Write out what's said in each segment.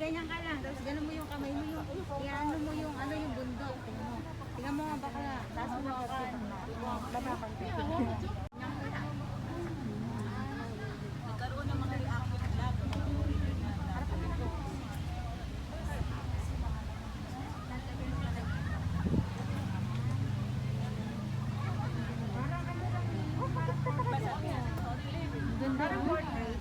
ganyan ka lang. Tapos gano'n mo yung kamay mo yung, iano mo yung, ano yung bundok. Tingnan mo nga bakla. Taas mo ka. Nagkaroon ng mga reaction vlog. Parang portrait.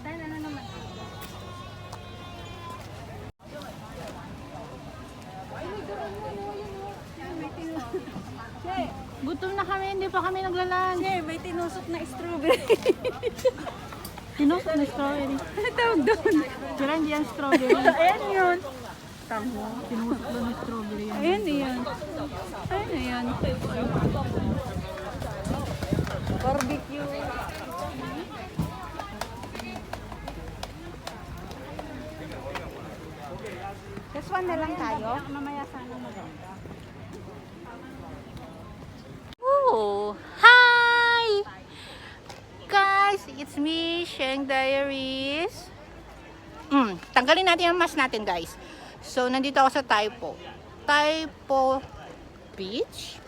Tayo na naman. Gutom na kami, hindi pa kami naglalan. Che, may tinusok na strawberry. Tinusok na strawberry. Ano tawag doon? Sila hindi yan strawberry. Ayan yun. Tamo, tinusok doon ng strawberry. Ayan yun. Ayan yun. Barbecue. Just one na lang tayo. Mamaya sana maganda. Oh, hi! Guys, it's me, Sheng Diaries. Tanggalin natin ang mask natin, guys. So, nandito ako sa Taipo Beach.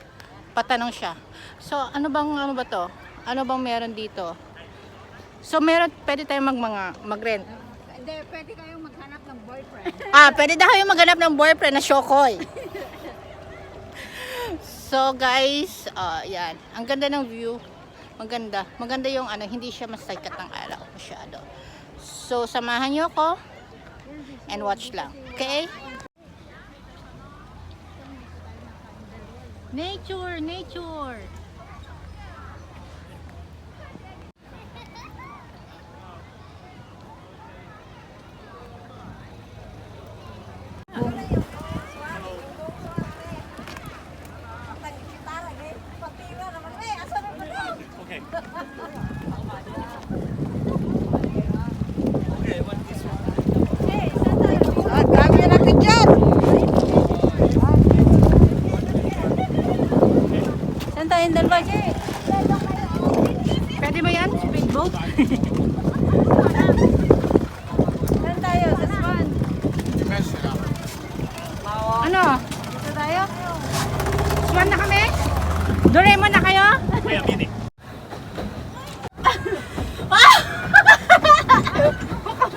Patanong siya. So, ano ba to? Ano bang meron dito? So, pwede tayong mag-rent. Hindi, pwede kayong maghanap ng boyfriend. Pwede na kayo maghanap ng boyfriend na Shokoy. So guys, yan. Ang ganda ng view. Maganda. Maganda yung hindi siya masaykat ng araw masyado. So samahan niyo ako and watch lang. Okay? Nature, nature. Saan tayong dalawa, Che? Pwede ba yan? Speedboat? Saan tayo? Sa Swan? Ano? Dito tayo? Swan na kami? Doraemon na kayo?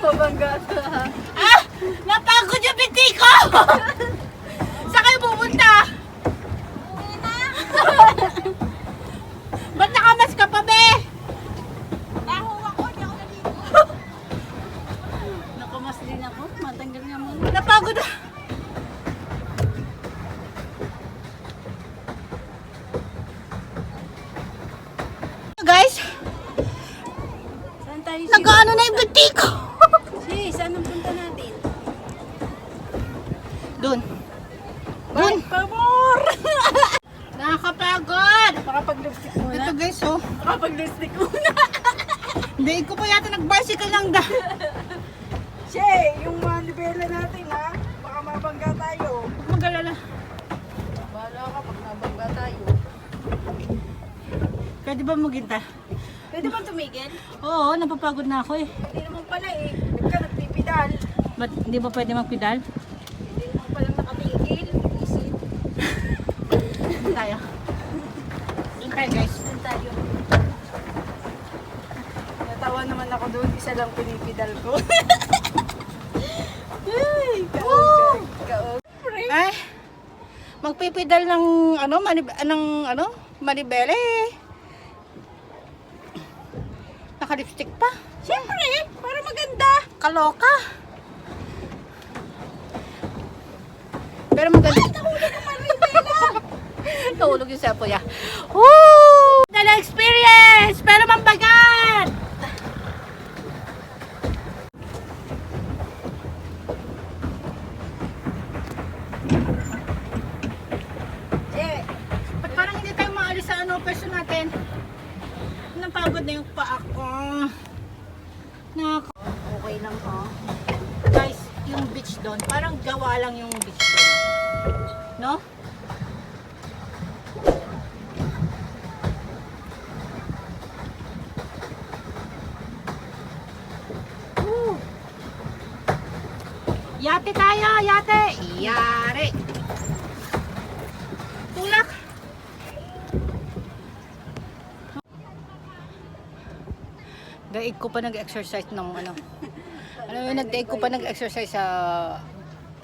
Mabangga ka. Napagod yung binti ko! Saan kayo pupunta? Ba't nakamas ka pa, be? Nahuwa ko, di ako naligo. Nakamas din ako. Matanggal nga muna. Napagod na. Guys, Saan tayo? nag-ano na yung binti ko? Si, saan ang punta natin? Dun. Dun. Pabor! Nakakapagod. Nakapag-lipstick muna. Ito guys, oh. Nakapag-lipstick muna. Hindi ko pa yata nag-bicycle lang da. Che, yung manibela natin ha. Baka mabangga tayo. Huwag mag-alala. Bahala ka pag nabangga tayo. Pwede ba maginta? Pwede ba tumigil? Oo, napapagod na ako eh. Hindi naman pala eh. Ba't ka nagpipidal? Ba't hindi ba pwede magpedal? Hindi naman pala nakatigil. Isip. Doon tayo. Okay guys. Saan tayo? Natawa naman ako doon. Isa lang pinipidal ko. Ay, kaog. Ay, magpipedal ng manibele. Naka-lipstick pa. Siyempre, para maganda. Kaloka. Pero maganda. Nahulog yung sepo niya. Woo! Dala experience! Pero mambagat! Che, Ba't parang hindi tayo maalis sa person natin? Napagod na yung paa ko. okay lang po. doon. Parang gawa lang yung beach doon. No? Woo! Yate tayo, yate! Yari! Tulak! Daig ko pa nag-exercise ng ano. Alam mo, nagdaig ko pa nag-exercise sa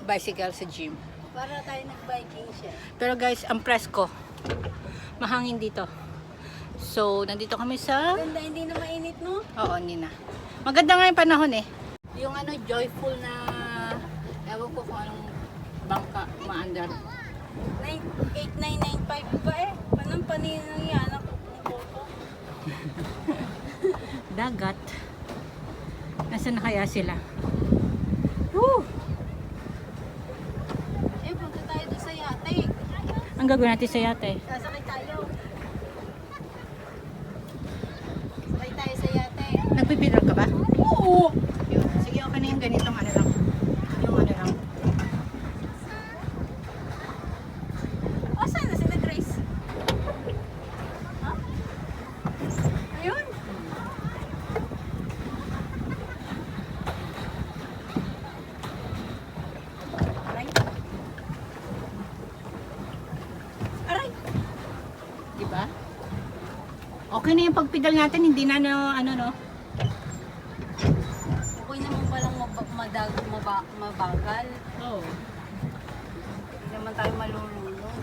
bicycle sa gym. Para tayo nag-biking siya. Pero guys, ang presko. Mahangin dito. So, nandito kami sa... Ganda, hindi na mainit, no? Oo, hindi na. Maganda nga yung panahon eh. Yung ano, joyful na... Ewan ko kung anong bangka maandar. 8995 ba eh? Panang paninang yan ako ng photo. Dagat. Nasaan na kaya sila? Woo! Eh, punta tayo doon sa yate. Ang gagawin natin sa yate. Sasakay tayo. Sakay tayo sa yate. Nagpipidal ka ba? Oo! Yun. Sige, okay na yung ganitong ano lang. Yung ano lang. O, saan na sila Grace? Ha? Ayun. Aray. Aray. Diba? Okay na yung pagpidal natin. Hindi na ano no. Okay naman palang mabagal. Oo. Hindi naman tayo malulunod.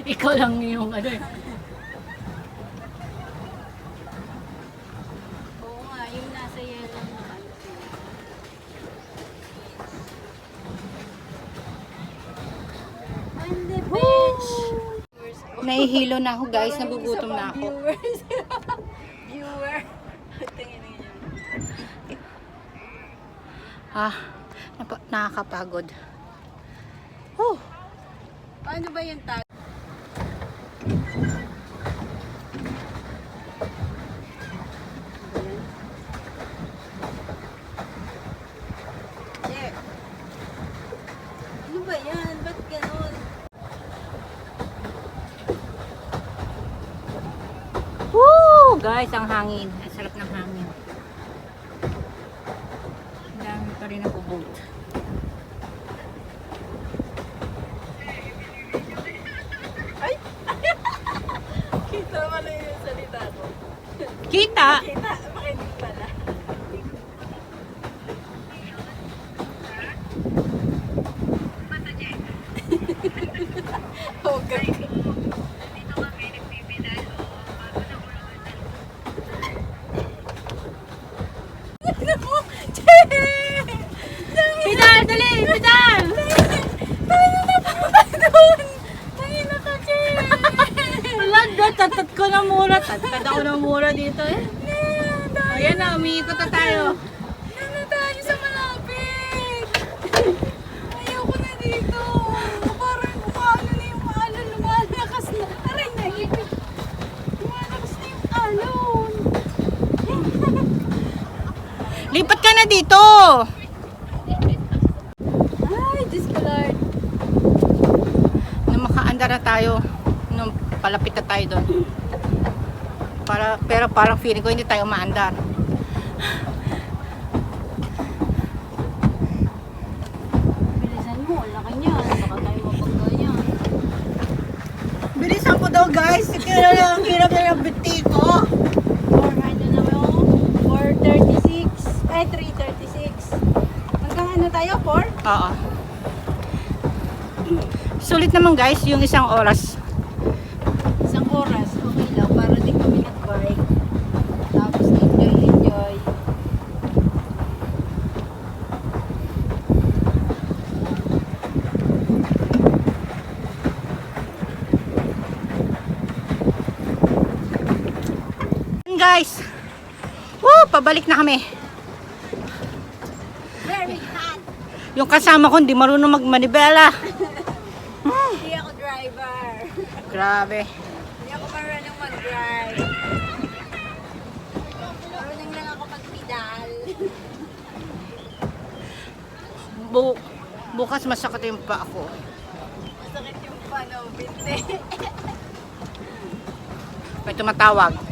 Ikaw lang yung ano eh. Oo nga, yung nasa yellow na ano. On the beach! Nahihilo na ako guys. Nagugutom na ako. Viewers. Viewer. Tingin yun. Ah, nakakapagod. Oh, Ano ba yung tag? Yeah. Ano ba yan? Ba't ganun? woo! Guys, ang hangin. Ang sarap ng hangin. Ang dami pa rin nagbo-boat. Ay! Kita pala yung salita ko. Kita! Kita, makinig pala. Okay. Pidal! Dali! Pidal! Tayo na pa doon! Tayo na ka, Che! Wala, tatat ko na mura. Tatad ako ng mura dito eh. Ayan na, umiikot na tayo. Ano tayo sa malapit? Ayoko na dito. Parang umaano na yung alon. Lumalakas na. Aray, naipit. Lumalakas na yung alon. Lipat ka na dito! Ay, Diyos ko Lord. Na makaandar na tayo. Nung palapit na tayo doon. Pero parang feeling ko hindi tayo maandar. Bilisan mo, laki niya. Baka tayo mapagkaya. Bilisan ko daw guys. Ang hirap na yung biti ko. 436. Ay, 336. Hanggang ano tayo? 4? Oo. Sulit naman guys yung isang oras. Isang oras. Okay lang. Para di kami nag-bike. Tapos enjoy. Guys. Woo! Pabalik na kami. Very hot. Yung kasama ko hindi marunong magmanibela. Hindi ako driver. Grabe. Hindi ako marunong mag-drive. Marunong lang ako mag-pedal. Bukas masakit yung pa ako. Masakit yung pano, binte. May tumatawag.